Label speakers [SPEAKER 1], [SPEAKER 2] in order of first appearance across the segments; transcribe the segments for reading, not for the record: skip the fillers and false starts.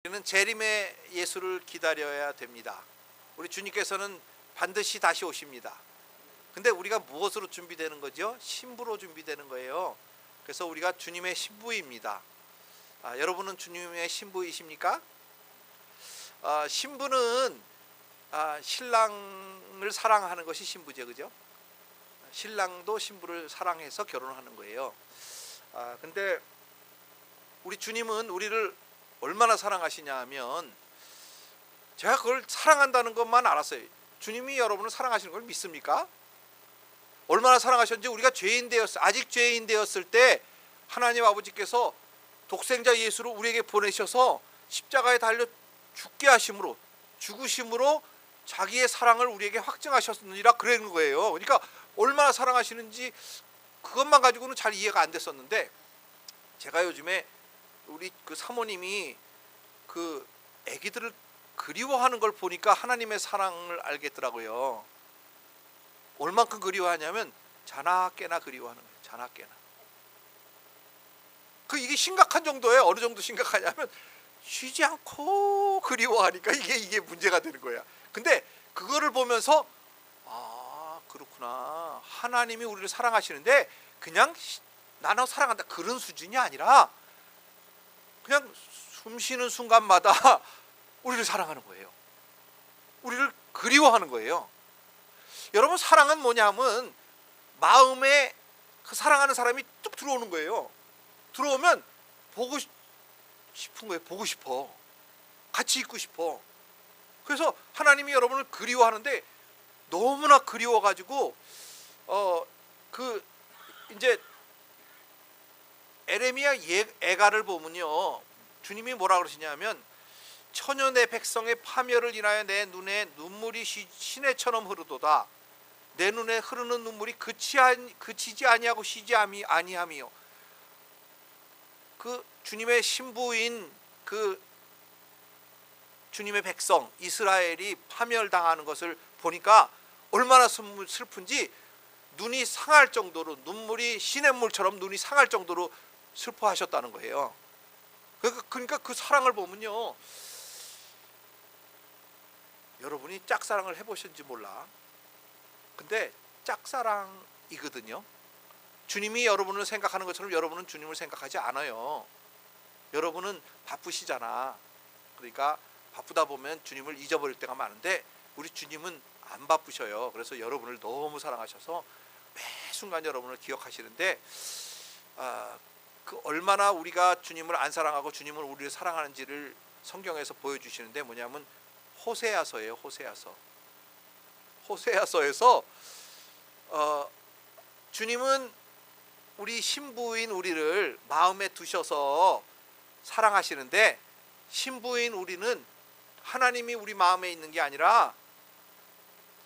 [SPEAKER 1] 우리는 재림의 예수를 기다려야 됩니다. 우리 주님께서는 반드시 다시 오십니다. 근데 우리가 무엇으로 준비되는 거죠? 신부로 준비되는 거예요. 그래서 우리가 주님의 신부입니다. 여러분은 주님의 신부이십니까? 신부는 신랑을 사랑하는 것이 신부죠, 그죠? 신랑도 신부를 사랑해서 결혼하는 거예요. 근데 우리 주님은 우리를 얼마나 사랑하시냐 하면, 제가 그걸 사랑한다는 것만 알았어요. 주님이 여러분을 사랑하시는 걸 믿습니까? 얼마나 사랑하셨는지, 우리가 아직 죄인 되었을 때 하나님 아버지께서 독생자 예수를 우리에게 보내셔서 십자가에 달려 죽게 하심으로, 죽으심으로 자기의 사랑을 우리에게 확증하셨느니라 그러는 거예요. 그러니까 얼마나 사랑하시는지 그것만 가지고는 잘 이해가 안 됐었는데, 제가 요즘에 우리 그 사모님이 그 아기들을 그리워하는 걸 보니까 하나님의 사랑을 알겠더라고요. 얼만큼 그리워하냐면 자나 깨나 그리워하는 거예요. 자나 깨나. 이게 심각한 정도예요. 어느 정도 심각하냐면 쉬지 않고 그리워하니까 이게 문제가 되는 거야. 근데 그거를 보면서 그렇구나. 하나님이 우리를 사랑하시는데 그냥 나는 사랑한다 그런 수준이 아니라 그냥 숨 쉬는 순간마다 우리를 사랑하는 거예요. 우리를 그리워하는 거예요. 여러분, 사랑은 뭐냐면 마음에 그 사랑하는 사람이 뚝 들어오는 거예요. 들어오면 보고 싶은 거예요. 보고 싶어. 같이 있고 싶어. 그래서 하나님이 여러분을 그리워하는데, 너무나 그리워가지고 이제 에레미야 애가를 보면요, 주님이 뭐라 그러시냐면, 천여 내 백성의 파멸을 인하여 내 눈에 눈물이 시내처럼 흐르도다. 내 눈에 흐르는 눈물이 그치지 아니하고 쉬지 아니하며. 그 주님의 신부인 그 주님의 백성 이스라엘이 파멸당하는 것을 보니까 얼마나 슬픈지, 눈이 상할 정도로, 눈물이 시냇물처럼 눈이 상할 정도로 슬퍼하셨다는 거예요. 그러니까 그 사랑을 보면요, 여러분이 짝사랑을 해보셨는지 몰라. 근데 짝사랑이거든요. 주님이 여러분을 생각하는 것처럼 여러분은 주님을 생각하지 않아요. 여러분은 바쁘시잖아. 그러니까 바쁘다 보면 주님을 잊어버릴 때가 많은데, 우리 주님은 안 바쁘셔요. 그래서 여러분을 너무 사랑하셔서 매 순간 여러분을 기억하시는데, 얼마나 우리가 주님을 안 사랑하고 주님을 우리를 사랑하는지를 성경에서 보여주시는데, 뭐냐면 호세아서예요. 호세아서에서 주님은 우리 신부인 우리를 마음에 두셔서 사랑하시는데, 신부인 우리는 하나님이 우리 마음에 있는 게 아니라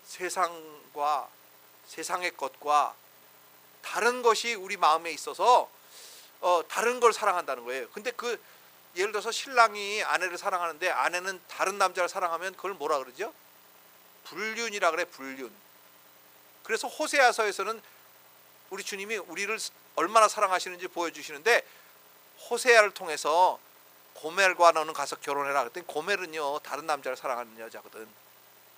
[SPEAKER 1] 세상과 세상의 것과 다른 것이 우리 마음에 있어서 다른 걸 사랑한다는 거예요. 근데 예를 들어서 신랑이 아내를 사랑하는데 아내는 다른 남자를 사랑하면 그걸 뭐라 그러죠? 불륜이라 그래, 불륜. 그래서 호세아서에서는 우리 주님이 우리를 얼마나 사랑하시는지 보여주시는데, 호세아를 통해서 고멜과 너는 가서 결혼해라 그랬더니, 고멜은요 다른 남자를 사랑하는 여자거든.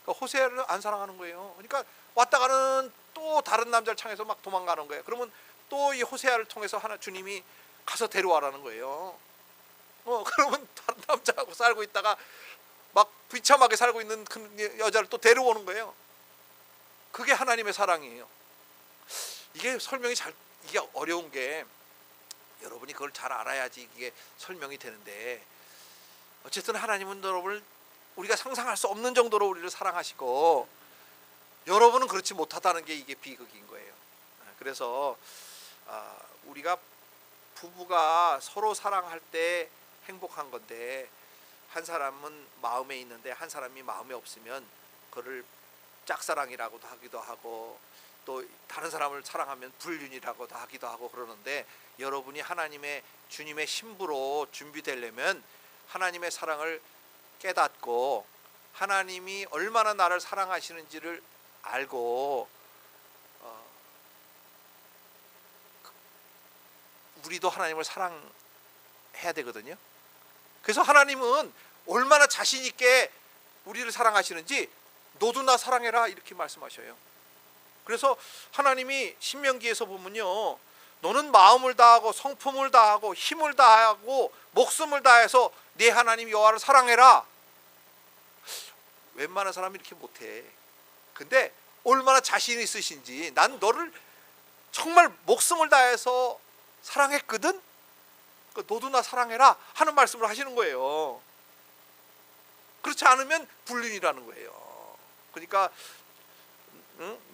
[SPEAKER 1] 그러니까 호세아를 안 사랑하는 거예요. 그러니까 왔다가는 또 다른 남자를 향해서 막 도망가는 거예요. 그러면 또 이 호세아를 통해서 주님이 가서 데려와라는 거예요. 그러면 다른 남자하고 살고 있다가 막 비참하게 살고 있는 그 여자를 또 데려오는 거예요. 그게 하나님의 사랑이에요. 이게 이게 어려운 게, 여러분이 그걸 잘 알아야지 이게 설명이 되는데, 어쨌든 하나님은 여러분을 우리가 상상할 수 없는 정도로 우리를 사랑하시고, 여러분은 그렇지 못하다는 게 이게 비극인 거예요. 그래서 우리가 부부가 서로 사랑할 때 행복한 건데, 한 사람은 마음에 있는데 한 사람이 마음에 없으면 그를 짝사랑이라고도 하기도 하고, 또 다른 사람을 사랑하면 불륜이라고도 하기도 하고 그러는데, 여러분이 주님의 신부로 준비되려면 하나님의 사랑을 깨닫고 하나님이 얼마나 나를 사랑하시는지를 알고, 우리도 하나님을 사랑해야 되거든요. 그래서 하나님은 얼마나 자신 있게 우리를 사랑하시는지 너도 나 사랑해라 이렇게 말씀하셔요. 그래서 하나님이 신명기에서 보면요, 너는 마음을 다하고 성품을 다하고 힘을 다하고 목숨을 다해서 네 하나님 여호와를 사랑해라. 웬만한 사람이 이렇게 못해. 근데 얼마나 자신 있으신지, 난 너를 정말 목숨을 다해서 사랑했거든. 너도 나 사랑해라 하는 말씀을 하시는 거예요. 그렇지 않으면 불륜이라는 거예요. 그러니까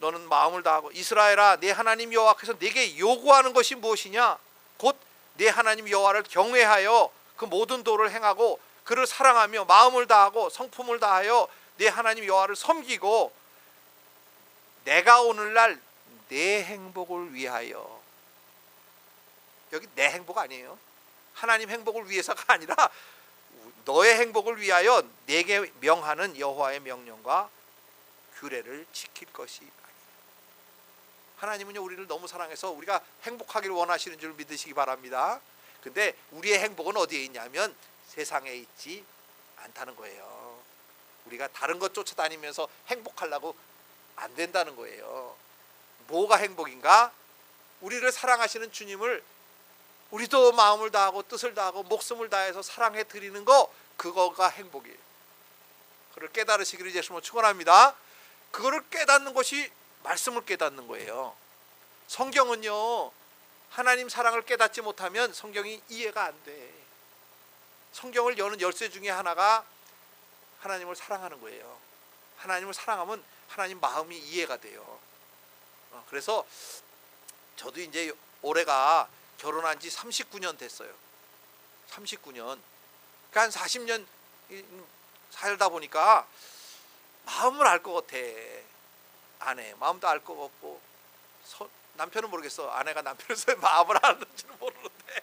[SPEAKER 1] 너는 마음을 다하고, 이스라엘아 내 하나님 여호와께서 내게 요구하는 것이 무엇이냐, 곧 내 하나님 여호와를 경외하여 그 모든 도를 행하고 그를 사랑하며 마음을 다하고 성품을 다하여 내 하나님 여호와를 섬기고 내가 오늘날 내 행복을 위하여, 여기 내 행복 아니에요. 하나님 행복을 위해서가 아니라 너의 행복을 위하여 내게 명하는 여호와의 명령과 규례를 지킬 것이 아니라. 하나님은요, 우리를 너무 사랑해서 우리가 행복하기를 원하시는 줄 믿으시기 바랍니다. 근데 우리의 행복은 어디에 있냐면 세상에 있지 않다는 거예요. 우리가 다른 것 쫓아다니면서 행복하려고 안 된다는 거예요. 뭐가 행복인가? 우리를 사랑하시는 주님을 우리도 마음을 다하고 뜻을 다하고 목숨을 다해서 사랑해 드리는 거, 그거가 행복이에요. 그걸 깨달으시기를 예수님으로 축원합니다. 그거를 깨닫는 것이 말씀을 깨닫는 거예요. 성경은요, 하나님 사랑을 깨닫지 못하면 성경이 이해가 안 돼. 성경을 여는 열쇠 중에 하나가 하나님을 사랑하는 거예요. 하나님을 사랑하면 하나님 마음이 이해가 돼요. 그래서 저도 이제 올해가 결혼한 지 39년 됐어요. 39년. 그러니까 한 40년 살다 보니까 마음을 알 것 같아. 아내 마음도 알 것 같고, 남편은 모르겠어. 아내가 남편의 마음을 아는지는 모르는데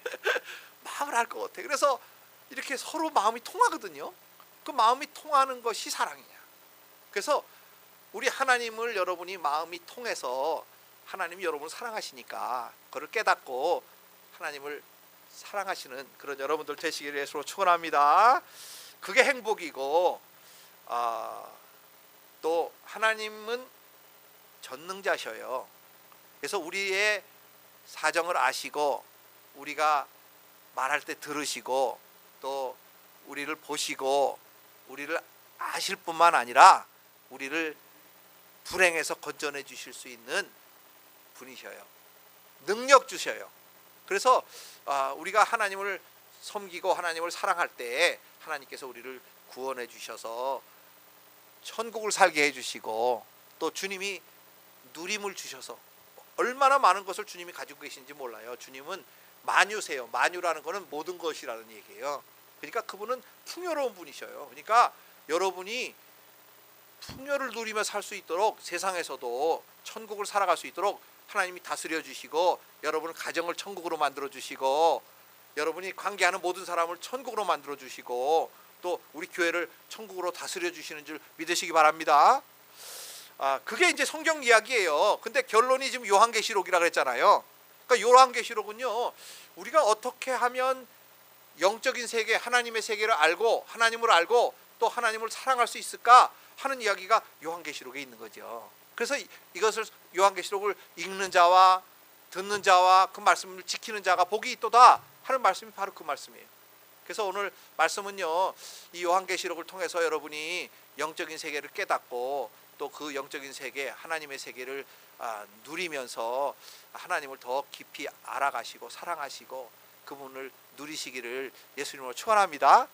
[SPEAKER 1] 마음을 알 것 같아. 그래서 이렇게 서로 마음이 통하거든요. 그 마음이 통하는 것이 사랑이야. 그래서 우리 하나님을 여러분이 마음이 통해서 하나님이 여러분을 사랑하시니까 그걸 깨닫고 하나님을 사랑하시는 그런 여러분들 되시기를 예수로 축원합니다. 그게 행복이고, 또 하나님은 전능자셔요. 그래서 우리의 사정을 아시고 우리가 말할 때 들으시고 또 우리를 보시고 우리를 아실 뿐만 아니라 우리를 불행에서 건져내 주실 수 있는 분이셔요. 능력 주셔요. 그래서 우리가 하나님을 섬기고 하나님을 사랑할 때 하나님께서 우리를 구원해 주셔서 천국을 살게 해주시고, 또 주님이 누림을 주셔서 얼마나 많은 것을 주님이 가지고 계신지 몰라요. 주님은 만유세요. 만유라는 것은 모든 것이라는 얘기예요. 그러니까 그분은 풍요로운 분이셔요. 그러니까 여러분이 풍요를 누리며 살 수 있도록, 세상에서도 천국을 살아갈 수 있도록 하나님이 다스려 주시고, 여러분의 가정을 천국으로 만들어 주시고, 여러분이 관계하는 모든 사람을 천국으로 만들어 주시고, 또 우리 교회를 천국으로 다스려 주시는 줄 믿으시기 바랍니다. 그게 이제 성경 이야기예요. 근데 결론이 지금 요한계시록이라고 했잖아요. 그러니까 요한계시록은요, 우리가 어떻게 하면 영적인 세계, 하나님의 세계를 알고 하나님을 알고 또 하나님을 사랑할 수 있을까 하는 이야기가 요한계시록에 있는 거죠. 그래서 이것을, 요한계시록을 읽는 자와 듣는 자와 그 말씀을 지키는 자가 복이 있도다 하는 말씀이 바로 그 말씀이에요. 그래서 오늘 말씀은요, 이 요한계시록을 통해서 여러분이 영적인 세계를 깨닫고 또 그 영적인 세계, 하나님의 세계를 누리면서 하나님을 더 깊이 알아가시고 사랑하시고 그분을 누리시기를 예수님으로 축원합니다.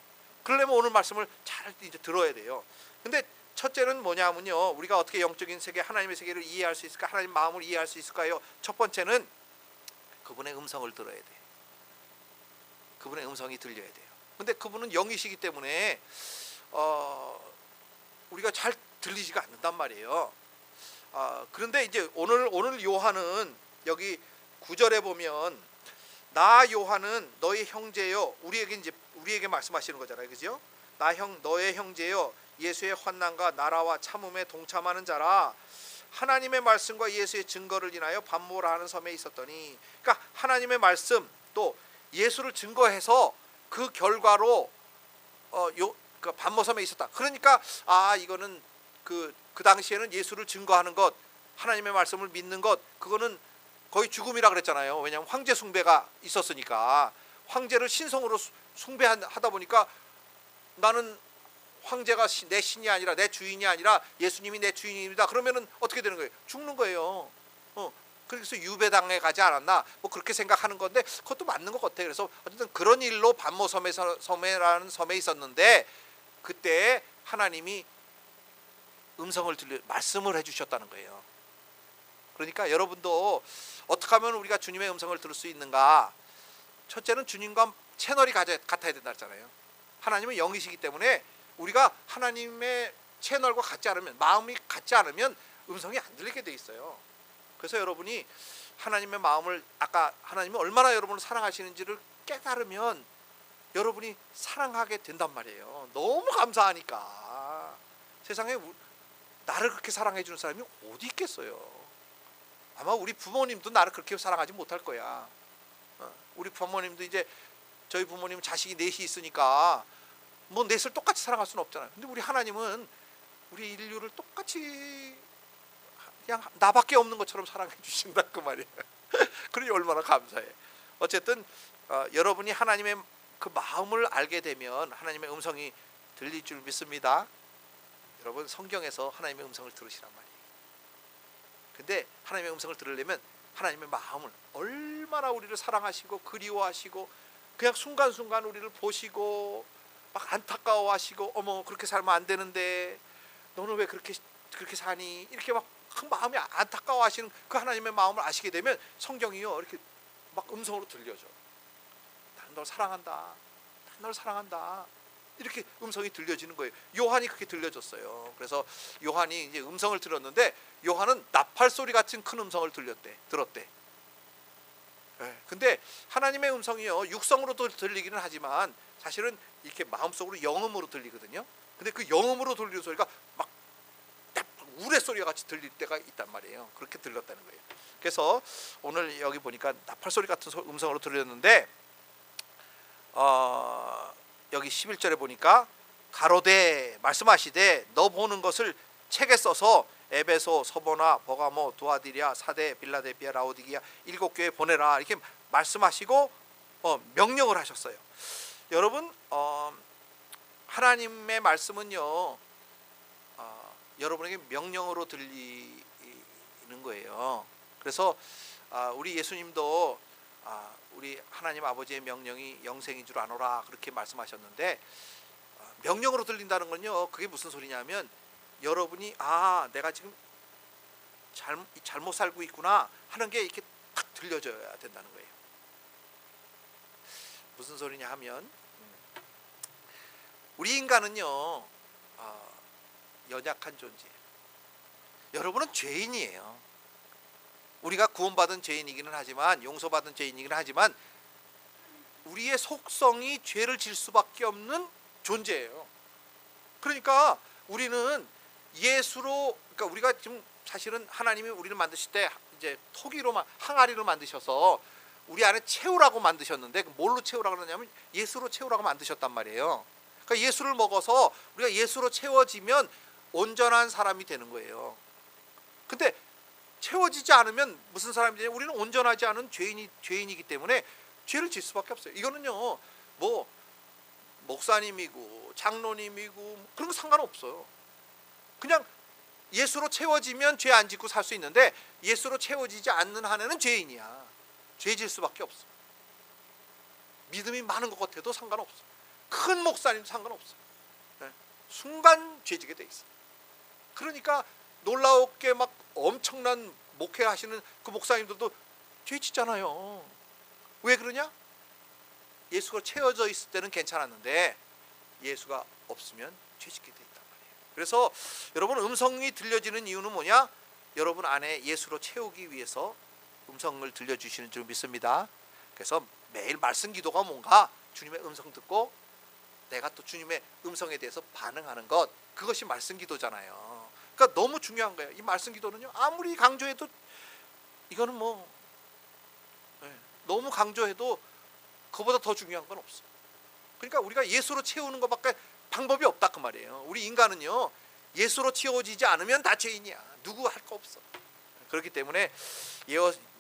[SPEAKER 1] 그러려면 오늘 말씀을 잘 이제 들어야 돼요. 근데 첫째는 뭐냐면요, 우리가 어떻게 영적인 세계, 하나님의 세계를 이해할 수 있을까, 하나님 마음을 이해할 수 있을까요? 첫 번째는 그분의 음성을 들어야 돼요. 그분의 음성이 들려야 돼요. 근데 그분은 영이시기 때문에 우리가 잘 들리지가 않는단 말이에요. 그런데 이제 오늘 요한은 여기 9절에 보면, 나 요한은 너의 형제요, 우리에게 말씀하시는 거잖아요, 그죠? 너의 형제요, 예수의 환난과 나라와 참음에 동참하는 자라. 하나님의 말씀과 예수의 증거를 인하여 반모라하는 섬에 있었더니, 그러니까 하나님의 말씀 또 예수를 증거해서 그 결과로 그 반모섬에 있었다. 그러니까 이거는 그 당시에는 예수를 증거하는 것, 하나님의 말씀을 믿는 것, 그거는 거의 죽음이라 그랬잖아요. 왜냐하면 황제 숭배가 있었으니까. 황제를 신성으로 숭배하다 보니까 나는 황제가 내 신이 아니라, 내 주인이 아니라 예수님이 내 주인입니다. 그러면은 어떻게 되는 거예요? 죽는 거예요. 그래서 유배당에 가지 않았나, 뭐 그렇게 생각하는 건데 그것도 맞는 것 같아요. 그래서 어쨌든 그런 일로 반모섬이라는 섬에 있었는데, 그때 하나님이 말씀을 해주셨다는 거예요. 그러니까 여러분도 어떻게 하면 우리가 주님의 음성을 들을 수 있는가? 첫째는 주님과 채널이 같아야 된다 했잖아요. 하나님은 영이시기 때문에 우리가 하나님의 채널과 같지 않으면, 마음이 같지 않으면 음성이 안 들리게 돼 있어요. 그래서 여러분이 하나님의 마음을, 아까 하나님이 얼마나 여러분을 사랑하시는지를 깨달으면 여러분이 사랑하게 된단 말이에요. 너무 감사하니까. 세상에 나를 그렇게 사랑해 주는 사람이 어디 있겠어요. 아마 우리 부모님도 나를 그렇게 사랑하지 못할 거야. 우리 부모님도 이제, 저희 부모님 자식이 넷이 있으니까 뭐 넷을 똑같이 사랑할 수는 없잖아요. 근데 우리 하나님은 우리 인류를 똑같이 그냥 나밖에 없는 것처럼 사랑해 주신다 그 말이에요. 그러니 얼마나 감사해. 어쨌든 여러분이 하나님의 그 마음을 알게 되면 하나님의 음성이 들릴 줄 믿습니다. 여러분, 성경에서 하나님의 음성을 들으시란 말이에요. 근데 하나님의 음성을 들으려면 하나님의 마음을, 얼마나 우리를 사랑하시고 그리워하시고 그냥 순간순간 우리를 보시고 막 안타까워하시고, 어머 그렇게 살면 안 되는데 너는 왜 그렇게 사니, 이렇게 막 그 마음이 안타까워하시는 그 하나님의 마음을 아시게 되면 성경이요 이렇게 막 음성으로 들려줘. 나는 널 사랑한다, 나는 널 사랑한다, 이렇게 음성이 들려지는 거예요. 요한이 그렇게 들려졌어요. 그래서 요한이 이제 음성을 들었는데, 요한은 나팔 소리 같은 큰 음성을 들었대. 근데 하나님의 음성이요 육성으로도 들리기는 하지만 사실은 이렇게 마음속으로 영음으로 들리거든요. 근데 그 영음으로 들리는 소리가 막 우레 소리가 같이 들릴 때가 있단 말이에요. 그렇게 들렸다는 거예요. 그래서 오늘 여기 보니까 나팔 소리 같은 음성으로 들렸는데, 여기 11절에 보니까 가로되 말씀하시되 너 보는 것을 책에 써서 에베소, 서보나, 버가모, 두아디리아, 사대, 빌라델피아, 라오디게아 7교회에 보내라, 이렇게 말씀하시고 명령을 하셨어요. 여러분, 하나님의 말씀은요 여러분에게 명령으로 들리는 거예요. 그래서 우리 예수님도 우리 하나님 아버지의 명령이 영생인 줄 아노라, 그렇게 말씀하셨는데, 명령으로 들린다는 건요 그게 무슨 소리냐면, 여러분이 내가 지금 잘못 살고 있구나 하는 게 이렇게 딱 들려져야 된다는 거예요. 무슨 소리냐 하면, 우리 인간은요 연약한 존재예요. 여러분은 죄인이에요. 우리가 구원받은 죄인이기는 하지만, 용서받은 죄인이기는 하지만 우리의 속성이 죄를 질 수밖에 없는 존재예요. 그러니까 우리는 예수로, 그러니까 우리가 지금 사실은 하나님이 우리를 만드실 때 이제 항아리로 만드셔서 우리 안에 채우라고 만드셨는데, 뭘로 채우라고 그러냐면 예수로 채우라고 만드셨단 말이에요. 그러니까 예수를 먹어서 우리가 예수로 채워지면 온전한 사람이 되는 거예요. 근데 채워지지 않으면 무슨 사람이 되냐? 우리는 온전하지 않은 죄인이기 때문에 죄를 질 수밖에 없어요. 이거는요 뭐 목사님이고 장로님이고 그런 거 상관없어요. 그냥 예수로 채워지면 죄 안 짓고 살 수 있는데, 예수로 채워지지 않는 한에는 죄인이야. 죄 질 수밖에 없어. 믿음이 많은 것 같아도 상관없어. 큰 목사님도 상관없어. 순간 죄지게 돼 있어. 그러니까 놀라웠게 막 엄청난 목회하시는 그 목사님들도 죄 짓잖아요. 왜 그러냐? 예수가 채워져 있을 때는 괜찮았는데 예수가 없으면 죄 짓게 돼 있단 말이에요. 그래서 여러분, 음성이 들려지는 이유는 뭐냐? 여러분 안에 예수로 채우기 위해서 음성을 들려주시는 줄 믿습니다. 그래서 매일 말씀 기도가 뭔가, 주님의 음성 듣고 내가 또 주님의 음성에 대해서 반응하는 것, 그것이 말씀 기도잖아요. 그러니까 너무 중요한 거예요. 이 말씀 기도는요 아무리 강조해도, 이거는 뭐 너무 강조해도 그보다 더 중요한 건 없어. 그러니까 우리가 예수로 채우는 것밖에 방법이 없다 그 말이에요. 우리 인간은요, 예수로 채워지지 않으면 다 죄인이야. 누구 할 거 없어. 그렇기 때문에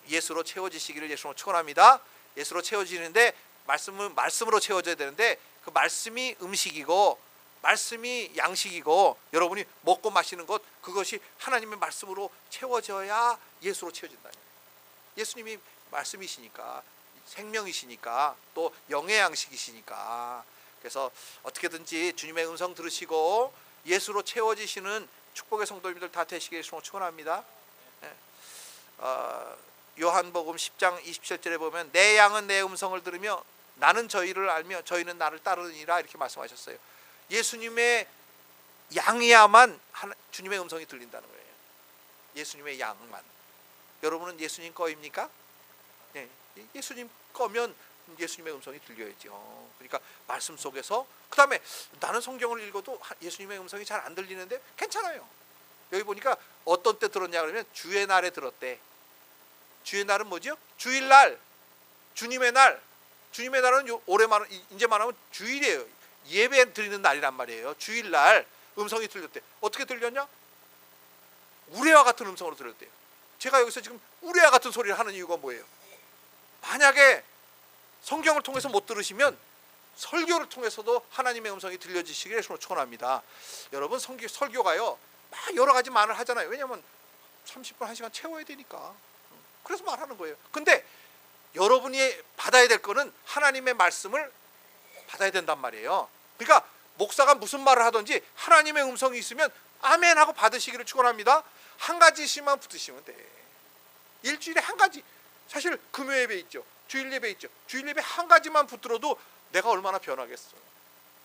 [SPEAKER 1] 예수로 채워지시기를 예수로 축원합니다. 예수로 채워지는데 말씀으로 채워져야 되는데, 그 말씀이 음식이고 말씀이 양식이고, 여러분이 먹고 마시는 것, 그것이 하나님의 말씀으로 채워져야 예수로 채워진다. 예수님이 말씀이시니까, 생명이시니까, 또 영의 양식이시니까. 그래서 어떻게든지 주님의 음성 들으시고 예수로 채워지시는 축복의 성도님들 다 되시기를 축원합니다. 요한복음 10장 27절에 보면 내 양은 내 음성을 들으며 나는 저희를 알며 저희는 나를 따르니라, 이렇게 말씀하셨어요. 예수님의 양이야만 주님의 음성이 들린다는 거예요. 예수님의 양만. 여러분은 예수님 거입니까? 네, 예수님 거면 예수님의 음성이 들려야죠. 그러니까 말씀 속에서, 그 다음에 나는 성경을 읽어도 예수님의 음성이 잘 안 들리는데 괜찮아요. 여기 보니까 어떤 때 들었냐 그러면 주의 날에 들었대. 주의 날은 뭐죠? 주일날, 주님의 날. 주님의 날은 올해만 이제 말하면 주일이에요. 예배 드리는 날이란 말이에요. 주일날 음성이 들렸대. 어떻게 들렸냐? 우레와 같은 음성으로 들렸대요. 제가 여기서 지금 우레와 같은 소리를 하는 이유가 뭐예요? 만약에 성경을 통해서 못 들으시면 설교를 통해서도 하나님의 음성이 들려지시기를 축원합니다. 여러분, 설교가요 막 여러 가지 말을 하잖아요. 왜냐하면 30분 1시간 채워야 되니까. 그래서 말하는 거예요. 근데 여러분이 받아야 될 거는 하나님의 말씀을 받아야 된단 말이에요. 그러니까 목사가 무슨 말을 하든지 하나님의 음성이 있으면 아멘 하고 받으시기를 축원합니다. 한 가지씩만 붙으시면 돼. 일주일에 한 가지. 사실 금요 예배 있죠, 주일 예배 있죠. 주일 예배 한 가지만 붙들어도 내가 얼마나 변하겠어.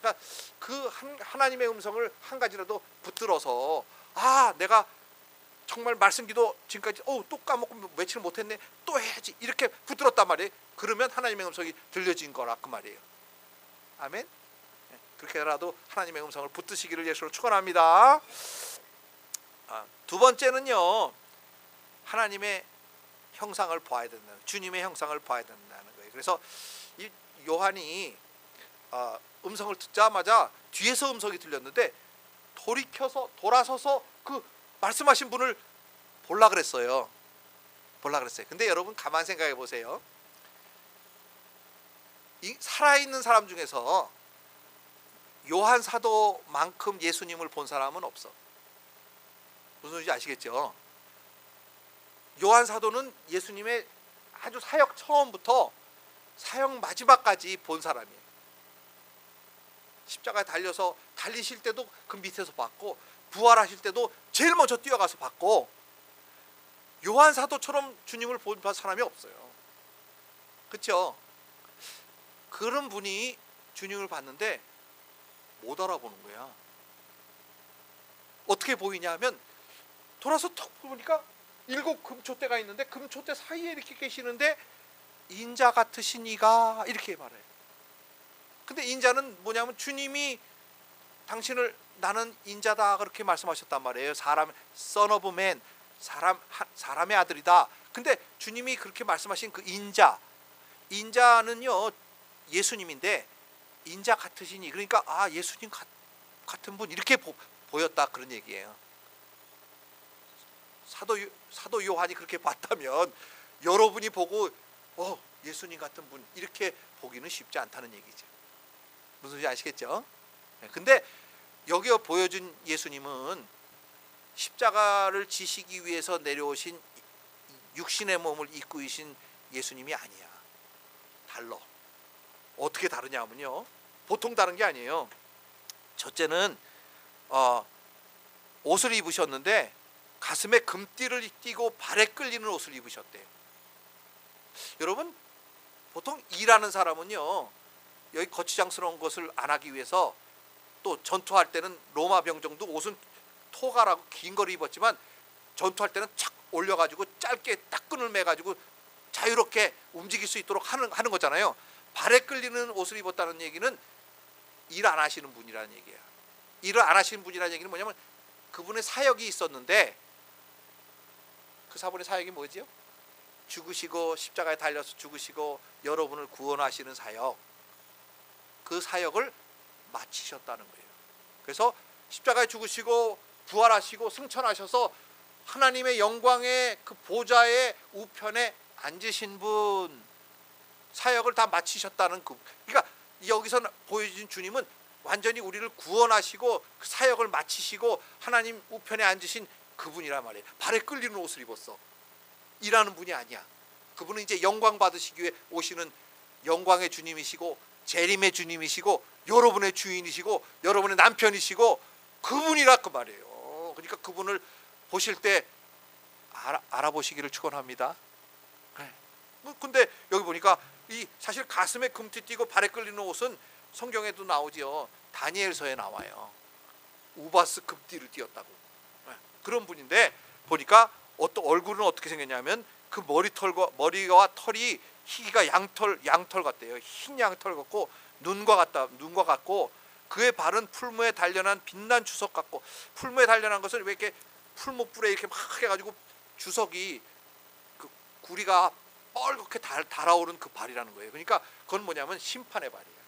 [SPEAKER 1] 그러니까 그 하나님의 음성을 한 가지라도 붙들어서, 내가 정말 말씀기도 지금까지 또 까먹고 며칠 못했네, 또 해야지, 이렇게 붙들었단 말이에요. 그러면 하나님의 음성이 들려진 거라 그 말이에요. 아멘. 그렇게라도 하나님의 음성을 붙드시기를 예수로 축원합니다. 두 번째는요, 하나님의 형상을 봐야 된다는, 주님의 형상을 봐야 된다는 거예요. 그래서 이 요한이 음성을 듣자마자 뒤에서 음성이 들렸는데 돌아서서 그 말씀하신 분을 보려 그랬어요. 근데 여러분 가만 생각해 보세요. 이 살아있는 사람 중에서 요한 사도만큼 예수님을 본 사람은 없어. 무슨 소리인지 아시겠죠? 요한 사도는 예수님의 아주 사역 처음부터 사역 마지막까지 본 사람이에요. 십자가에 달려서 달리실 때도 그 밑에서 봤고, 부활하실 때도 제일 먼저 뛰어가서 봤고, 요한 사도처럼 주님을 본 사람이 없어요. 그렇죠? 그런 분이 주님을 봤는데 못 알아보는 거야. 어떻게 보이냐 하면, 돌아서 턱 보니까 7 금초대가 있는데 금초대 사이에 이렇게 계시는데 인자 같으신 이가, 이렇게 말해요. 근데 인자는 뭐냐면 주님이 당신을 나는 인자다 그렇게 말씀하셨단 말이에요. son of man, 사람의 아들이다. 근데 주님이 그렇게 말씀하신 그 인자는요 예수님인데, 인자 같으시니, 그러니까 예수님 같은 분, 이렇게 보였다 그런 얘기예요. 사도 요한이 그렇게 봤다면 여러분이 보고 예수님 같은 분, 이렇게 보기는 쉽지 않다는 얘기죠. 무슨 소리인지 아시겠죠? 근데 여기 보여준 예수님은 십자가를 지시기 위해서 내려오신 육신의 몸을 입고 계신 예수님이 아니야. 달라. 어떻게 다르냐면요, 보통 다른 게 아니에요. 첫째는 옷을 입으셨는데 가슴에 금띠를 띠고 발에 끌리는 옷을 입으셨대요. 여러분, 보통 일하는 사람은요, 여기 거치장스러운 것을 안 하기 위해서, 또 전투할 때는 로마 병정도 옷은 토가라고 긴 거를 입었지만 전투할 때는 착 올려가지고 짧게 딱 끈을 매가지고 자유롭게 움직일 수 있도록 하는 거잖아요. 발에 끌리는 옷을 입었다는 얘기는 일 안 하시는 분이라는 얘기야. 일을 안 하시는 분이라는 얘기는 뭐냐면, 그분의 사역이 있었는데, 그 사분의 사역이 뭐지요? 죽으시고 십자가에 달려서 죽으시고 여러분을 구원하시는 사역, 그 사역을 마치셨다는 거예요. 그래서 십자가에 죽으시고 부활하시고 승천하셔서 하나님의 영광의 그 보좌의 우편에 앉으신 분, 사역을 다 마치셨다는 그, 그러니까 여기서 보여진 주님은 완전히 우리를 구원하시고 그 사역을 마치시고 하나님 우편에 앉으신 그분이란 말이에요. 발에 끌리는 옷을 입었어. 일하는 분이 아니야. 그분은 이제 영광 받으시기 위해 오시는 영광의 주님이시고 재림의 주님이시고 여러분의 주인이시고 여러분의 남편이시고 그분이라 그 말이에요. 그러니까 그분을 보실 때 알아보시기를 축원합니다. 근데 여기 보니까 이 사실 가슴에 금띠 띠고 발에 끌리는 옷은 성경에도 나오지요. 다니엘서에 나와요. 우바스 금띠를 띠었다고. 그런 분인데 보니까 얼굴은 어떻게 생겼냐면 그 머리와 털이 희기가 양털 같대요. 흰 양털 같고 눈과 같고 그의 발은 풀무에 단련한 빛난 주석 같고, 풀무에 단련한 것은 왜 이렇게 풀목불에 이렇게 막 해가지고 주석이 그 구리가 뻘겋게 달아오른 그 발이라는 거예요. 그러니까 그건 뭐냐면 심판의 발이에요.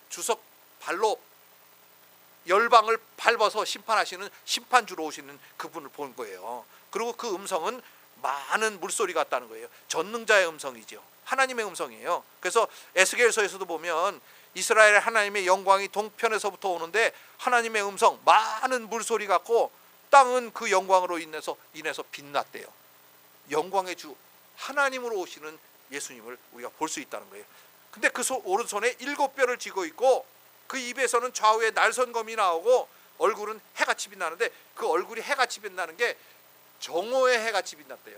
[SPEAKER 1] 주석 발로 열방을 밟아서 심판하시는 심판주로 오시는 그분을 본 거예요. 그리고 그 음성은 많은 물소리 같다는 거예요. 전능자의 음성이죠. 하나님의 음성이에요. 그래서 에스겔서에서도 보면 이스라엘 하나님의 영광이 동편에서부터 오는데 하나님의 음성 많은 물소리 같고 땅은 그 영광으로 인해서 빛났대요. 영광의 주 하나님으로 오시는 예수님을 우리가 볼 수 있다는 거예요. 근데 그 오른손에 7뼈를 쥐고 있고 그 입에서는 좌우에 날선검이 나오고 얼굴은 해같이 빛나는데 그 얼굴이 해같이 빛나는 게 정오의 해같이 빛났대요.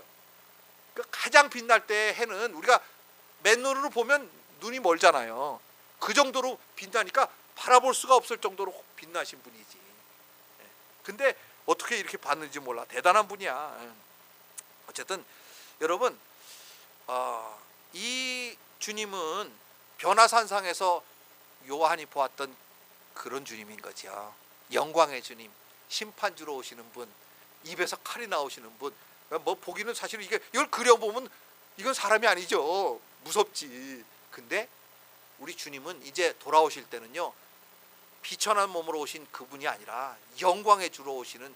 [SPEAKER 1] 그 가장 빛날 때 해는 우리가 맨눈으로 보면 눈이 멀잖아요. 그 정도로 빛나니까 바라볼 수가 없을 정도로 빛나신 분이지. 근데 어떻게 이렇게 봤는지 몰라. 대단한 분이야. 어쨌든 여러분, 이 주님은 변화산상에서 요한이 보았던 그런 주님인 거죠. 영광의 주님, 심판주로 오시는 분, 입에서 칼이 나오시는 분. 뭐 보기는 사실 이걸 그려보면 이건 사람이 아니죠. 무섭지. 근데 우리 주님은 이제 돌아오실 때는요, 비천한 몸으로 오신 그분이 아니라 영광의 주로 오시는,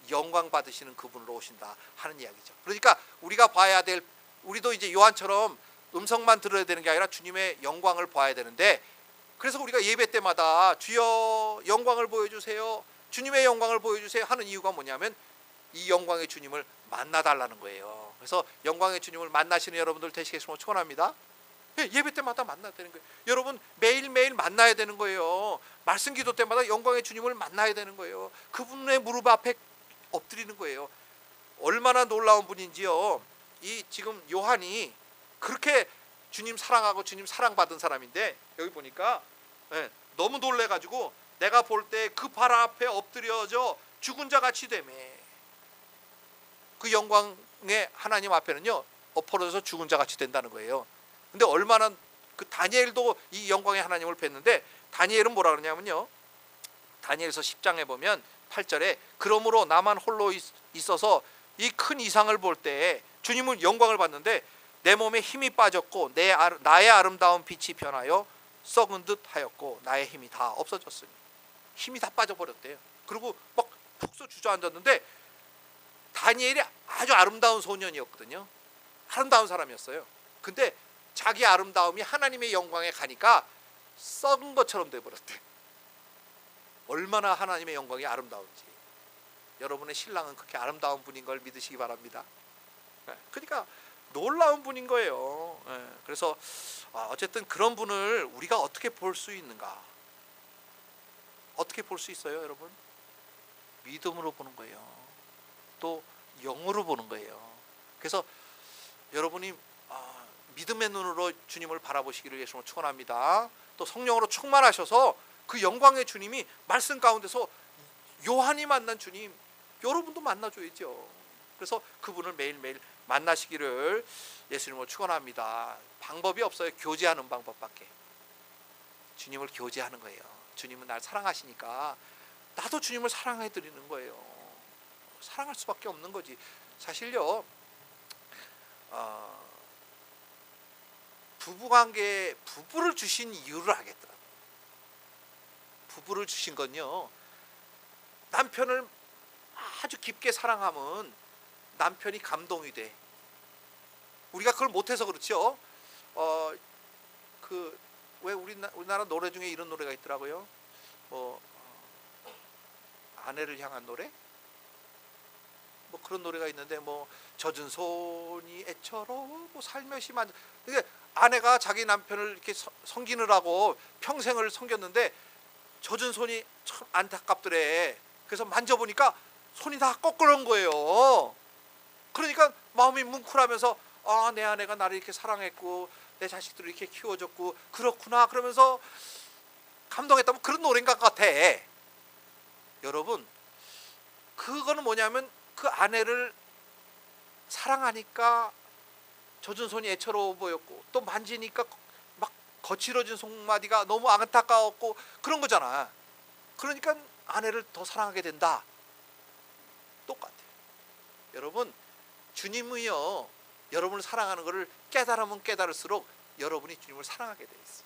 [SPEAKER 1] 영광 받으시는 그분으로 오신다 하는 이야기죠. 그러니까 우리가 봐야 될, 우리도 이제 요한처럼 음성만 들어야 되는 게 아니라 주님의 영광을 봐야 되는데, 그래서 우리가 예배 때마다 주여 영광을 보여주세요, 주님의 영광을 보여주세요 하는 이유가 뭐냐면 이 영광의 주님을 만나달라는 거예요. 그래서 영광의 주님을 만나시는 여러분들 되시겠으면 축원합니다. 예배 때마다 만나야 되는 거예요. 여러분 매일매일 만나야 되는 거예요. 말씀 기도 때마다 영광의 주님을 만나야 되는 거예요. 그분의 무릎 앞에 엎드리는 거예요. 얼마나 놀라운 분인지요. 이 지금 요한이 그렇게 주님 사랑하고 주님 사랑받은 사람인데 여기 보니까 너무 놀래가지고 내가 볼 때 그 발 앞에 엎드려져 죽은 자 같이 되매. 그 영광의 하나님 앞에는요 엎어져서 죽은 자 같이 된다는 거예요. 근데 얼마나 그 다니엘도 이 영광의 하나님을 뵀는데 다니엘은 뭐라 그러냐면요, 다니엘서 10장에 보면 8절에 그러므로 나만 홀로 있어서 이 큰 이상을 볼 때 주님은 영광을 봤는데 내 몸에 힘이 빠졌고 나의 아름다운 빛이 변하여 썩은 듯 하였고 나의 힘이 다 없어졌으니, 힘이 다 빠져버렸대요. 그리고 막 푹 서 주저앉았는데 다니엘이 아주 아름다운 소년이었거든요. 아름다운 사람이었어요. 근데 자기 아름다움이 하나님의 영광에 가니까 썩은 것처럼 돼버렸대. 얼마나 하나님의 영광이 아름다운지. 여러분의 신랑은 그렇게 아름다운 분인 걸 믿으시기 바랍니다. 그러니까 놀라운 분인 거예요. 그래서 어쨌든 그런 분을 우리가 어떻게 볼 수 있는가? 어떻게 볼 수 있어요, 여러분? 믿음으로 보는 거예요. 또 영으로 보는 거예요. 그래서 여러분이 믿음의 눈으로 주님을 바라보시기를 예수님으로 축원합니다. 또 성령으로 충만하셔서 그 영광의 주님이 말씀 가운데서 요한이 만난 주님, 여러분도 만나줘야죠. 그래서 그분을 매일매일 만나시기를 예수님으로 축원합니다. 방법이 없어요. 교제하는 방법밖에. 주님을 교제하는 거예요. 주님은 날 사랑하시니까 나도 주님을 사랑해 드리는 거예요. 사랑할 수밖에 없는 거지. 사실요, 부부관계에 부부를 주신 이유를 알겠더라고요. 부부를 주신 건요, 남편을 아주 깊게 사랑하면 남편이 감동이 돼. 우리가 그걸 못해서 그렇죠. 왜 우리나라 노래 중에 이런 노래가 있더라고요. 뭐 아내를 향한 노래, 뭐 그런 노래가 있는데, 뭐 젖은 손이 애처로워 뭐 살며시 만져. 이게 아내가 자기 남편을 이렇게 섬기느라고 평생을 섬겼는데 젖은 손이 참 안타깝더래. 그래서 만져보니까 손이 다 거꾸로인 거예요. 그러니까 마음이 뭉클하면서, 아, 내 아내가 나를 이렇게 사랑했고 내 자식들을 이렇게 키워줬고 그렇구나, 그러면서 감동했다면 그런 노래인 것 같아. 여러분, 그거는 뭐냐면 그 아내를 사랑하니까 젖은 손이 애처로워 보였고, 또 만지니까 막 거칠어진 손마디가 너무 안타까웠고 그런 거잖아. 그러니까 아내를 더 사랑하게 된다. 똑같아요. 여러분, 주님이요, 여러분을 사랑하는 것을 깨달으면 깨달을수록 여러분이 주님을 사랑하게 돼 있어요.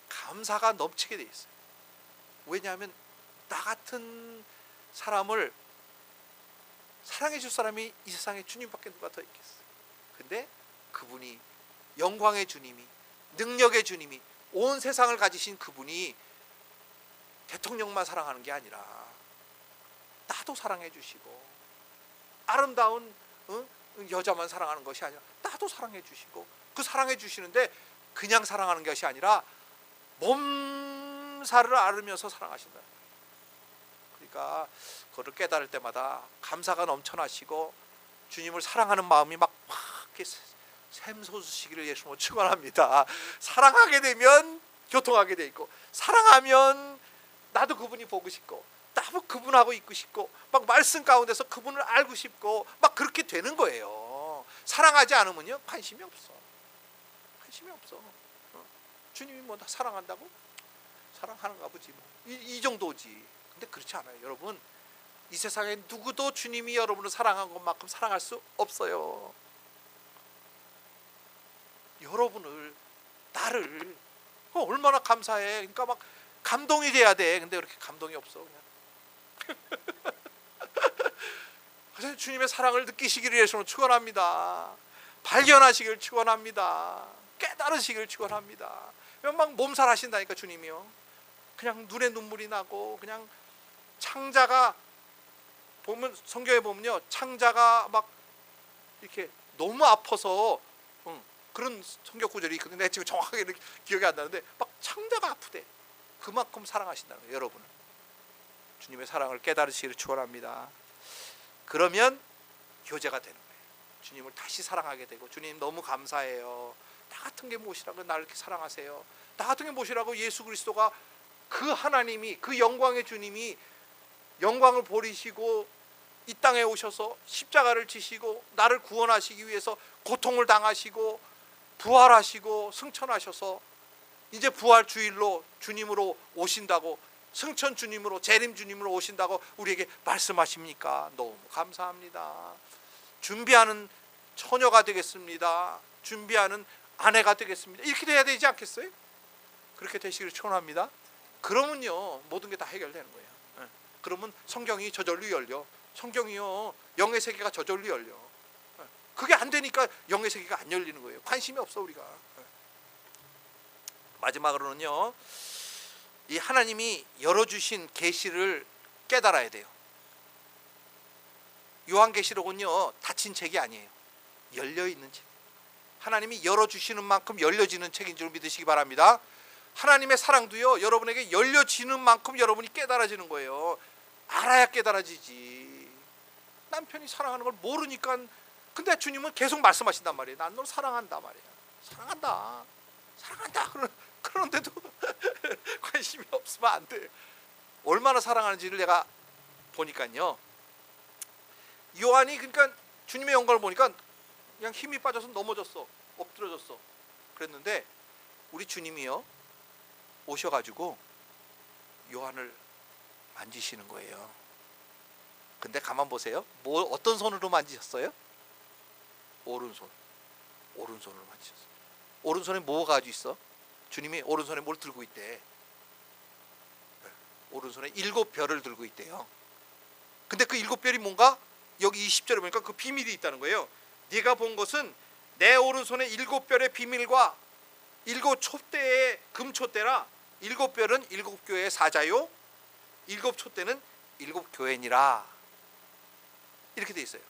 [SPEAKER 1] 감사가 넘치게 돼 있어요. 왜냐하면 나 같은 사람을 사랑해 줄 사람이 이 세상에 주님밖에 누가 더 있겠어요. 근데 그분이, 영광의 주님이, 능력의 주님이, 온 세상을 가지신 그분이 대통령만 사랑하는 게 아니라 나도 사랑해 주시고, 아름다운 여자만 사랑하는 것이 아니라 나도 사랑해 주시고, 그 사랑해 주시는데 그냥 사랑하는 것이 아니라 몸살을 앓으면서 사랑하신다. 그러니까 그걸 깨달을 때마다 감사가 넘쳐나시고 주님을 사랑하는 마음이 막 이렇게 샘솟으시기를 예수님으로 축원합니다. 사랑하게 되면 교통하게 돼 있고, 사랑하면 나도 그분이 보고 싶고, 나도 그분하고 있고 싶고, 막 말씀 가운데서 그분을 알고 싶고, 막 그렇게 되는 거예요. 사랑하지 않으면요, 관심이 없어. 관심이 없어. 주님이 뭐 나 사랑한다고? 사랑하는가 보지 뭐. 이 정도지. 근데 그렇지 않아요. 여러분, 이 세상에 누구도 주님이 여러분을 사랑한 것만큼 사랑할 수 없어요. 여러분을, 나를 얼마나 감사해. 그러니까 막 감동이 돼야 돼. 근데 그렇게 감동이 없어. 그냥. 그래서 주님의 사랑을 느끼시기를 예수님으로 축원합니다. 발견하시기를 축원합니다. 깨달으시기를 축원합니다. 막 몸살 하신다니까 주님이요. 그냥 눈에 눈물이 나고, 그냥 창자가 보면, 성경에 보면요, 창자가 막 이렇게 너무 아파서 그런 성경 구절이 있거든요. 내가 지금 정확하게 기억이 안 나는데 막 창자가 아프대. 그만큼 사랑하신다는 거예요. 여러분은 주님의 사랑을 깨달으시기를 축원합니다. 그러면 교제가 되는 거예요. 주님을 다시 사랑하게 되고, 주님 너무 감사해요. 나 같은 게 무엇이라고 나를 이렇게 사랑하세요. 나 같은 게 무엇이라고 예수 그리스도가, 그 하나님이, 그 영광의 주님이 영광을 버리시고 이 땅에 오셔서 십자가를 지시고 나를 구원하시기 위해서 고통을 당하시고 부활하시고 승천하셔서 이제 부활 주일로 주님으로 오신다고, 승천 주님으로, 재림 주님으로 오신다고 우리에게 말씀하십니까? 너무 감사합니다. 준비하는 처녀가 되겠습니다. 준비하는 아내가 되겠습니다. 이렇게 돼야 되지 않겠어요? 그렇게 되시기를 축원합니다. 그러면요, 모든 게 다 해결되는 거예요. 그러면 성경이 저절로 열려. 성경이요, 영의 세계가 저절로 열려. 그게 안 되니까 영의 세계가 안 열리는 거예요. 관심이 없어 우리가. 마지막으로는요, 이 하나님이 열어주신 계시를 깨달아야 돼요. 요한계시록은요, 닫힌 책이 아니에요. 열려있는 책. 하나님이 열어주시는 만큼 열려지는 책인 줄 믿으시기 바랍니다. 하나님의 사랑도요, 여러분에게 열려지는 만큼 여러분이 깨달아지는 거예요. 알아야 깨달아지지. 남편이 사랑하는 걸 모르니까. 근데 주님은 계속 말씀하신단 말이에요. 난 널 사랑한다 말이야. 사랑한다. 사랑한다. 그런데도 관심이 없으면 안 돼. 얼마나 사랑하는지를 내가 보니까요, 요한이, 그러니까 주님의 영광을 보니까 그냥 힘이 빠져서 넘어졌어. 엎드려졌어. 그랬는데 우리 주님이요, 오셔가지고 요한을 만지시는 거예요. 근데 가만 보세요. 뭐 어떤 손으로 만지셨어요? 오른손. 오른손으로 만지셨어요. 오른손에 뭐가 가지고 있어? 주님이 오른손에 뭘 들고 있대? 오른손에 7별을 들고 있대요. 근데 그 7별이 뭔가 여기 20절에 보니까 그 비밀이 있다는 거예요. 네가 본 것은 내 오른손에 7별의 비밀과 7촛대의 금촛대라. 7별은 7교회의 사자요 7촛대는 7교회니라. 이렇게 돼 있어요.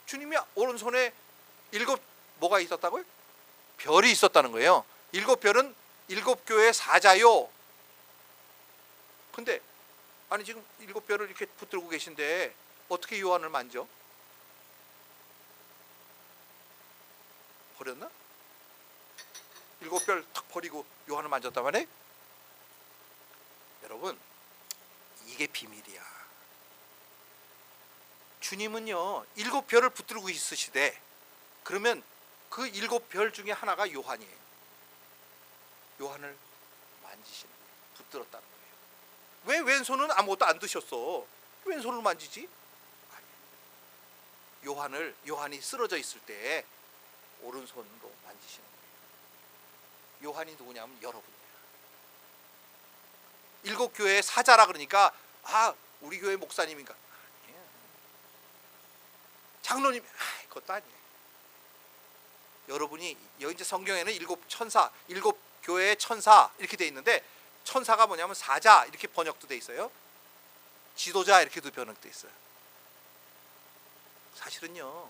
[SPEAKER 1] 주님이 오른손에 7 뭐가 있었다고요? 별이 있었다는 거예요. 7별은 7교회의 사자요. 근데 아니 지금 7별을 이렇게 붙들고 계신데 어떻게 요한을 만져? 버렸나? 7별 탁 버리고 요한을 만졌단 말이에요? 여러분, 이게 비밀이야. 주님은요 7별을 붙들고 있으시되, 그러면 그 7별 중에 하나가 요한이에요. 요한을 만지시는 거예요. 붙들었다는 거예요. 왜 왼손은 아무것도 안 드셨어? 왼손을 만지지? 아니, 요한이 쓰러져 있을 때 오른손으로 만지시는 거예요. 요한이 누구냐면 여러분이에요. 7교회의 사자라 그러니까 우리 교회 목사님인가? 아니에요. 장로님, 그것도 아니에요. 여러분이 여기 이제 성경에는 7교회의 천사 이렇게 돼 있는데, 천사가 뭐냐면 사자 이렇게 번역도 돼 있어요. 지도자 이렇게도 번역돼 있어요. 사실은요,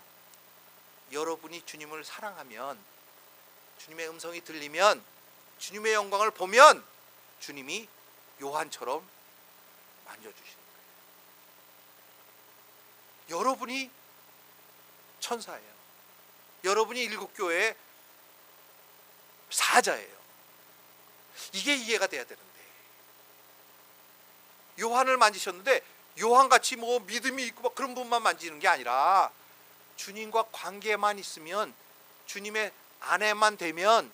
[SPEAKER 1] 여러분이 주님을 사랑하면, 주님의 음성이 들리면, 주님의 영광을 보면 주님이 요한처럼 만져주시는 거예요. 여러분이 천사예요. 여러분이 7교회의 사자예요. 이게 이해가 돼야 되는데, 요한을 만지셨는데 요한같이 뭐 믿음이 있고 막 그런 분만 만지는 게 아니라 주님과 관계만 있으면, 주님의 아내만 되면,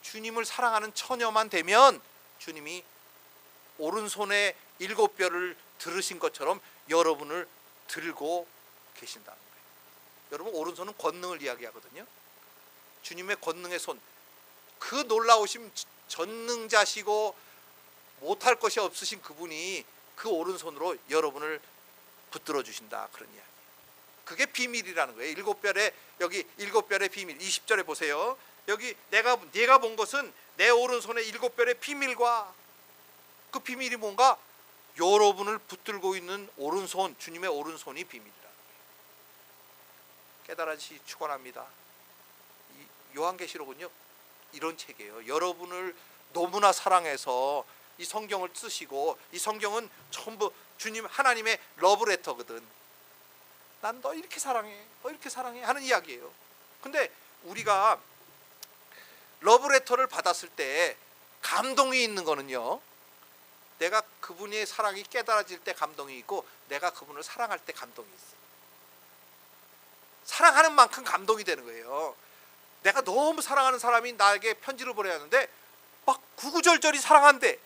[SPEAKER 1] 주님을 사랑하는 처녀만 되면 주님이 오른손에 7별을 들으신 것처럼 여러분을 들고 계신다는 거예요. 여러분, 오른손은 권능을 이야기하거든요. 주님의 권능의 손, 그 놀라우신 전능자시고 못할 것이 없으신 그분이 그 오른손으로 여러분을 붙들어 주신다, 그런 이야기. 그게 비밀이라는 거예요. 7별의, 여기 7별의 비밀 20절에 보세요. 여기 네가 본 것은 내 오른손에 7별의 비밀과, 그 비밀이 뭔가? 여러분을 붙들고 있는 오른손, 주님의 오른손이 비밀이라는 거예요. 깨달으시 축원합니다. 요한계시록은요 이런 책이에요. 여러분을 너무나 사랑해서 이 성경을 쓰시고, 이 성경은 전부 주님 하나님의 러브레터거든. 난 너 이렇게 사랑해, 너 이렇게 사랑해 하는 이야기예요. 근데 우리가 러브레터를 받았을 때 감동이 있는 거는요, 내가 그분의 사랑이 깨달아질 때 감동이 있고, 내가 그분을 사랑할 때 감동이 있어. 사랑하는 만큼 감동이 되는 거예요. 내가 너무 사랑하는 사람이 나에게 편지를 보내야 하는데 막 구구절절히 사랑한대.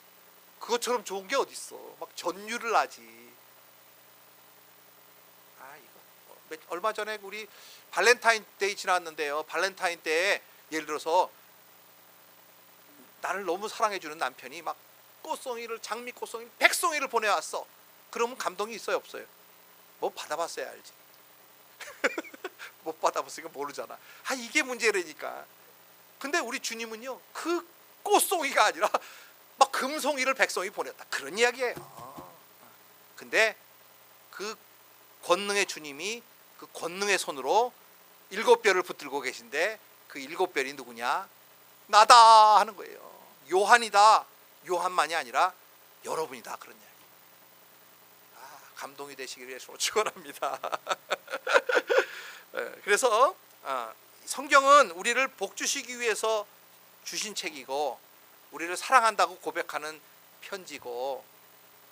[SPEAKER 1] 그것처럼 좋은 게 어딨어. 막 전율을 하지. 얼마 전에 우리 발렌타인데이 지났는데요, 발렌타인데이에 예를 들어서 나를 너무 사랑해주는 남편이 막 꽃송이를, 장미 꽃송이 100송이를 보내왔어. 그러면 감동이 있어요, 없어요? 뭐 받아봤어야 알지. 못 받아봤으니까 모르잖아. 이게 문제라니까. 근데 우리 주님은요, 그 꽃송이가 아니라 막 금송이를 100송이 보냈다, 그런 이야기예요. 근데 그 권능의 주님이 그 권능의 손으로 7별을 붙들고 계신데, 그 7별이 누구냐? 나다 하는 거예요. 요한이다. 요한만이 아니라 여러분이다, 그런 이야기. 감동이 되시기를 위해서 축원합니다. 그래서 성경은 우리를 복주시기 위해서 주신 책이고, 우리를 사랑한다고 고백하는 편지고,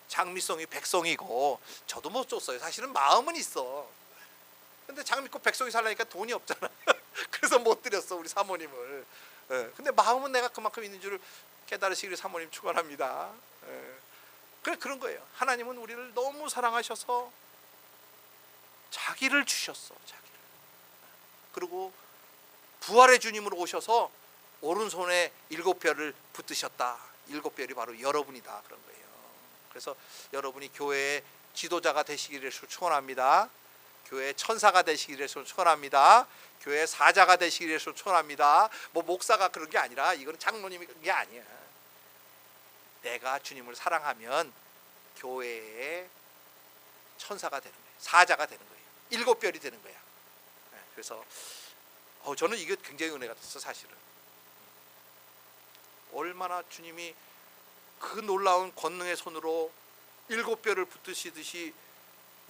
[SPEAKER 1] 장미송이 100송이고, 저도 못 줬어요. 사실은 마음은 있어. 근데 장미꽃 100송이 살라니까 돈이 없잖아. 그래서 못 드렸어, 우리 사모님을. 근데 마음은 내가 그만큼 있는 줄을 깨달으시기를 사모님 축원합니다. 그런 거예요. 하나님은 우리를 너무 사랑하셔서 자기를 주셨어, 자기를. 그리고 부활의 주님으로 오셔서 오른손에 7별을 붙드셨다. 7별이 바로 여러분이다, 그런 거예요. 그래서 여러분이 교회의 지도자가 되시기를 축원합니다. 교회 천사가 되시기를 축원합니다. 교회 사자가 되시기를 축원합니다. 뭐 목사가 그런 게 아니라 이건 장로님이 그런 게 아니야. 내가 주님을 사랑하면 교회의 천사가 되는 거예요. 사자가 되는 거예요. 일곱 별이 되는 거야. 그래서 저는 이게 굉장히 은혜가 됐어. 사실은 얼마나 주님이 그 놀라운 권능의 손으로 일곱 별을 붙드시듯이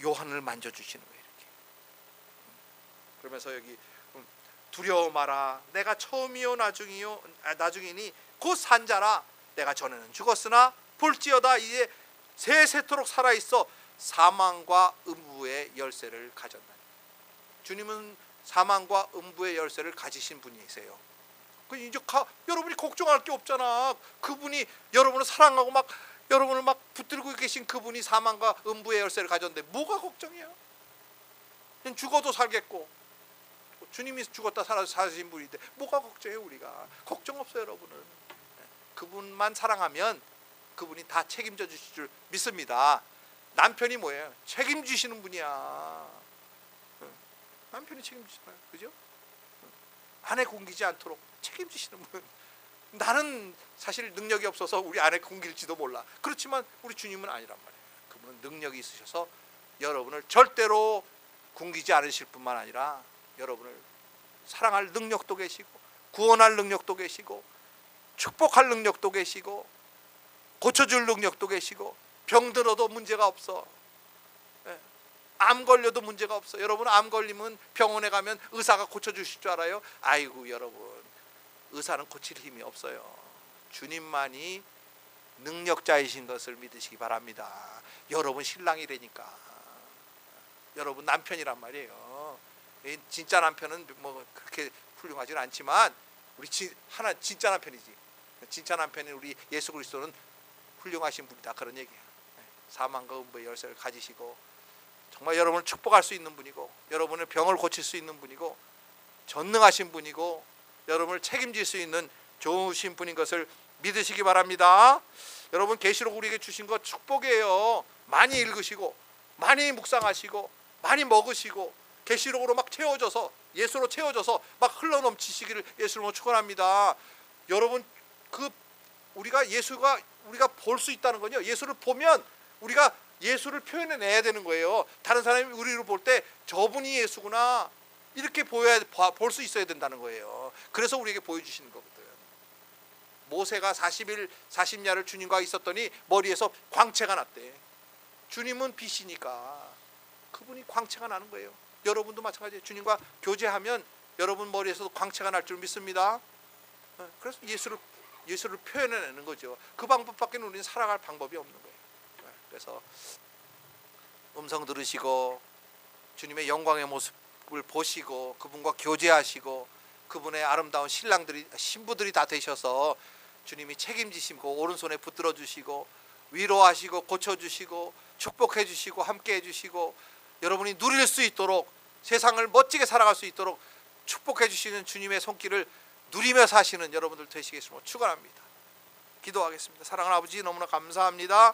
[SPEAKER 1] 요한을 만져주시는 거예요. 이렇게. 그러면서 여기 두려워 마라. 내가 처음이요 나중이니 곧 산자라. 내가 전에는 죽었으나 볼지어다 이제 세세토록 살아있어 사망과 음부의 열쇠를 가졌나니. 주님은 사망과 음부의 열쇠를 가지신 분이세요. 이제 여러분이 걱정할 게 없잖아. 그분이 여러분을 사랑하고 막 여러분을 막 붙들고 계신 그분이 사망과 음부의 열쇠를 가졌는데 뭐가 걱정이야? 그냥 죽어도 살겠고 주님이 죽었다 사신 분인데 뭐가 걱정해요? 우리가 걱정 없어요. 여러분은 그분만 사랑하면 그분이 다 책임져 주실 줄 믿습니다. 남편이 뭐예요? 책임지시는 분이야. 남편이 책임지잖아요. 그죠? 아내 굶기지 않도록 책임지시는 분. 나는 사실 능력이 없어서 우리 아내 굶길지도 몰라. 그렇지만 우리 주님은 아니란 말이에요. 그분은 능력이 있으셔서 여러분을 절대로 굶기지 않으실 뿐만 아니라 여러분을 사랑할 능력도 계시고 구원할 능력도 계시고 축복할 능력도 계시고 고쳐줄 능력도 계시고 병들어도 문제가 없어. 암 걸려도 문제가 없어. 여러분 암 걸리면 병원에 가면 의사가 고쳐주실 줄 알아요? 아이고 여러분 의사는 고칠 힘이 없어요. 주님만이 능력자이신 것을 믿으시기 바랍니다. 여러분 신랑이라니까. 여러분 남편이란 말이에요. 진짜 남편은 뭐 그렇게 훌륭하진 않지만 우리 하나 진짜 남편이지. 진짜 남편인 우리 예수 그리스도는 훌륭하신 분이다. 그런 얘기야. 사망과 음부의 열쇠를 가지시고 정말 여러분을 축복할 수 있는 분이고 여러분의 병을 고칠 수 있는 분이고 전능하신 분이고 여러분을 책임질 수 있는 좋으신 분인 것을 믿으시기 바랍니다. 여러분 계시록 우리에게 주신 것 축복이에요. 많이 읽으시고 많이 묵상하시고 많이 먹으시고 계시록으로 막 채워져서 예수로 채워져서 막 흘러넘치시기를 예수로 축원합니다. 여러분 우리가 볼 수 있다는 건요. 예수를 보면 우리가 예수를 표현해내야 되는 거예요. 다른 사람이 우리를 볼 때 저분이 예수구나 이렇게 볼 수 있어야 된다는 거예요. 그래서 우리에게 보여주시는 거거든. 모세가 40일 40야를 주님과 있었더니 머리에서 광채가 났대. 주님은 빛이니까 그분이 광채가 나는 거예요. 여러분도 마찬가지예요. 주님과 교제하면 여러분 머리에서도 광채가 날 줄 믿습니다. 그래서 예수를 표현해내는 거죠. 그 방법밖에 우리는 살아갈 방법이 없는 거예요. 그래서 음성 들으시고 주님의 영광의 모습을 보시고 그분과 교제하시고 그분의 아름다운 신부들이 다 되셔서 주님이 책임지시고 오른손에 붙들어 주시고 위로하시고 고쳐주시고 축복해 주시고 함께 해주시고 여러분이 누릴 수 있도록 세상을 멋지게 살아갈 수 있도록 축복해 주시는 주님의 손길을 누리며 사시는 여러분들 되시겠음을 축원합니다. 기도하겠습니다. 사랑하는 아버지 너무나 감사합니다.